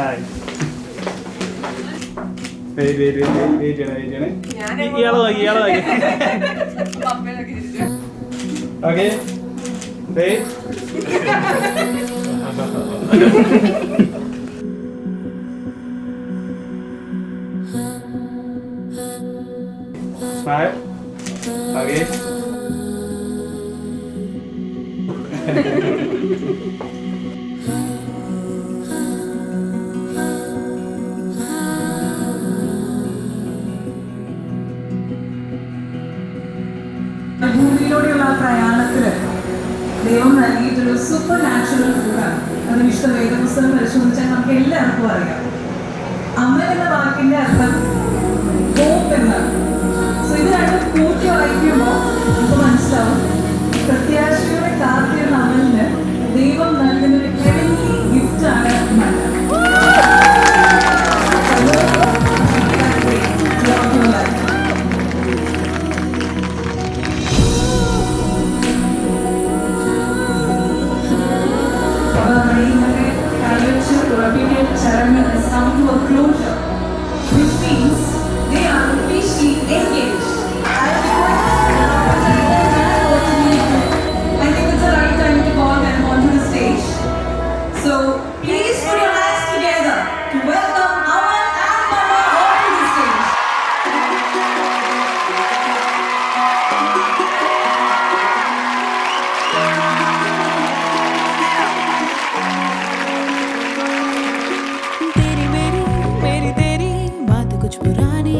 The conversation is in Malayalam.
ഹായ്. വെയിറ്റ് ചെയ്യണേ. ഇയാളെ നോക്കി. ഓക്കെ. Smile. Okay. ഭൂമിയിലൂടെയുള്ള പ്രയാണത്തില് ദൈവം നൽകിയിട്ടൊരു സൂപ്പർ നാച്ചുറൽ ഫുഡാണ്. അത് വിശുദ്ധ വേദപുസ്തകം പരിശോധിച്ചാൽ നമുക്ക് എല്ലാവർക്കും അറിയാം. അമൽ എന്ന വാക്കിന്റെ അർത്ഥം ഹോപ്പ് എന്നാണ്. സോ ഇത് രണ്ടും കൂട്ടി വായിക്കുമ്പോൾ നമുക്ക് മനസ്സിലാവും പ്രത്യാശയോടെ കാത്തിരുന്ന അമലിന് ദൈവം നൽകുന്ന ഒരു ഹെവൻലി ഗിഫ്റ്റാണ് മഴ. Ceremony has come to a closure, which means they are officially engaged. I think it's the right time to call them onto the stage. So please put your hands together to welcome Amal and Mama onto the stage. तेरी मेरी तेरी बात कुछ पुरानी